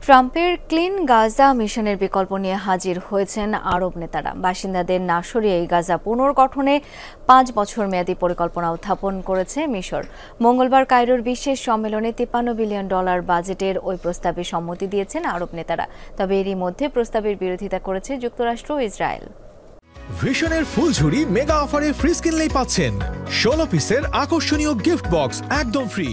ট্রাম্পের ক্লিন গাজা মিশনের বিকল্প নিয়ে হাজির হয়েছেন আরব নেতারা। বাসিন্দাদের না সরিয়ে গাজা পুনর্গঠনে ৫ বছর মেয়াদী পরিকল্পনা উত্থাপন করেছে মিশর। মঙ্গলবার কায়রোর বিশেষ সম্মেলনে $৫৩ বিলিয়ন বাজেটের ওই প্রস্তাবে সম্মতি দিয়েছেন আরব নেতারা। তবে এরই মধ্যে প্রস্তাবের বিরোধিতা করেছে যুক্তরাষ্ট্র ও ইসরায়েল। ভিশনের ফুলঝুরি মেগা অফারে ফ্রিজ কিনলেই পাচ্ছেন ১৬ পিসের আকর্ষণীয় গিফট বক্স একদম ফ্রি।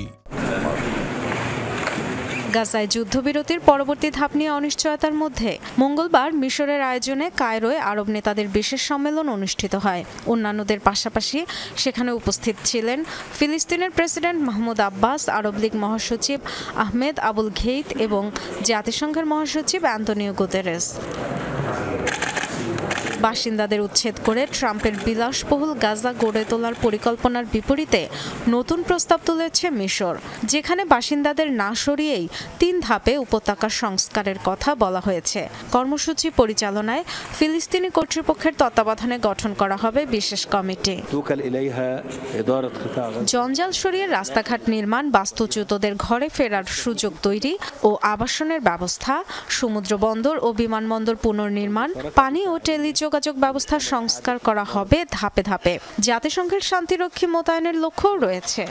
গাজায় যুদ্ধবিরতির পরবর্তী ধাপ নিয়ে অনিশ্চয়তার মধ্যে মঙ্গলবার মিশরের আয়োজনে কায়রোয় আরব নেতাদের বিশেষ সম্মেলন অনুষ্ঠিত হয়। অন্যান্যদের পাশাপাশি সেখানে উপস্থিত ছিলেন ফিলিস্তিনের প্রেসিডেন্ট মাহমুদ আব্বাস, আরব লীগ মহাসচিব আহমেদ আবুল ঘেইত এবং জাতিসংঘের মহাসচিব অ্যান্তোনিও গুতেরেস। বাসিন্দাদের উচ্ছেদ করে ট্রাম্পের বিলাসবহুল গাজা গড়ে তোলার পরিকল্পনার বিপরীতে নতুন প্রস্তাব তুলেছে মিশর, যেখানে বাসিন্দাদের না সরিয়েই ৩ ধাপে উপত্যকার সংস্কারের কথা বলা হয়েছে। কর্মসূচি পরিচালনায় ফিলিস্তিনি কর্তৃপক্ষের তত্ত্বাবধানে গঠন করা হবে বিশেষ কমিটি। জঞ্জাল সরিয়ে রাস্তাঘাট নির্মাণ, বাস্তুচ্যুতদের ঘরে ফেরার সুযোগ তৈরি ও আবাসনের ব্যবস্থা, সমুদ্র বন্দর ও বিমানবন্দর পুনর্নির্মাণ, পানি ও টেলিযোগাযোগ ব্যবস্থার সংস্কার করা হবে ধাপে ধাপে। জাতিসংঘের শান্তিরক্ষী মোতায়েনের লক্ষ্যও রয়েছে।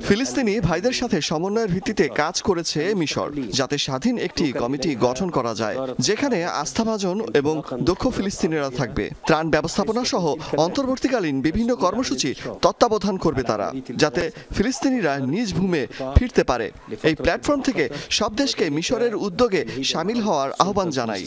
ফিলিস্তিনি ভাইদের সাথে সমন্বয়ের ভিত্তিতে কাজ করেছে মিশর, যাতে স্বাধীন একটি কমিটি গঠন করা যায়, যেখানে আস্থাভাজন এবং দক্ষ ফিলিস্তিনিরা থাকবে। ত্রাণ ব্যবস্থাপনা সহ অন্তর্বর্তীকালীন বিভিন্ন কর্মসূচি তত্ত্বাবধান করবে তারা, যাতে ফিলিস্তিনিরা নিজ ভূমে ফিরতে পারে। এই প্ল্যাটফর্ম থেকে সব দেশকে মিশরের উদ্যোগে শামিল হওয়ার আহ্বান জানাই।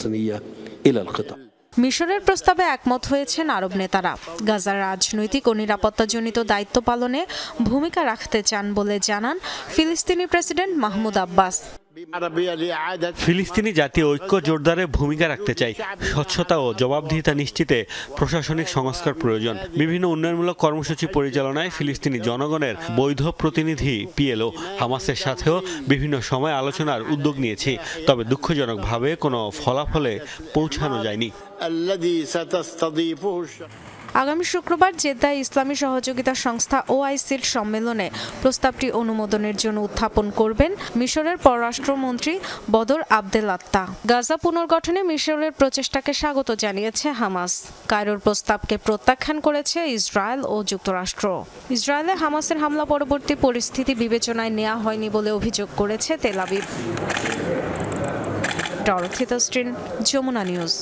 মিশরের প্রস্তাবে একমত হয়েছেন আরব নেতারা। গাজার রাজনৈতিক ও নিরাপত্তাজনিত দায়িত্ব পালনে ভূমিকা রাখতে চান বলে জানান ফিলিস্তিনি প্রেসিডেন্ট মাহমুদ আব্বাস। ফিলিস্তিনি জাতীয় ঐক্য জোরদারে ভূমিকা রাখতে চাই। স্বচ্ছতা ও জবাবদিহিতা নিশ্চিতে প্রশাসনিক সংস্কার প্রয়োজন। বিভিন্ন উন্নয়নমূলক কর্মসূচি পরিচালনায় ফিলিস্তিনি জনগণের বৈধ প্রতিনিধি পিএলও হামাসের সাথেও বিভিন্ন সময় আলোচনার উদ্যোগ নিয়েছি, তবে দুঃখজনকভাবে কোনো ফলাফলে পৌঁছানো যায়নি। আগামী শুক্রবার জেদ্দায় ইসলামী সহযোগিতা সংস্থা ওআইসির সম্মেলনে প্রস্তাবটি অনুমোদনের জন্য উত্থাপন করবেন মিশরের পররাষ্ট্রমন্ত্রী বদর আবদেলাত্তা। গাজা পুনর্গঠনে মিশরের প্রচেষ্টাকে স্বাগত জানিয়েছে হামাস। কায়রোর প্রস্তাবকে প্রত্যাখ্যান করেছে ইসরায়েল ও যুক্তরাষ্ট্র। ইসরায়েলে হামাসের হামলা পরবর্তী পরিস্থিতি বিবেচনায় নেওয়া হয়নি বলে অভিযোগ করেছে Tel Aviv. Dorothy Tasrin, Jamuna news.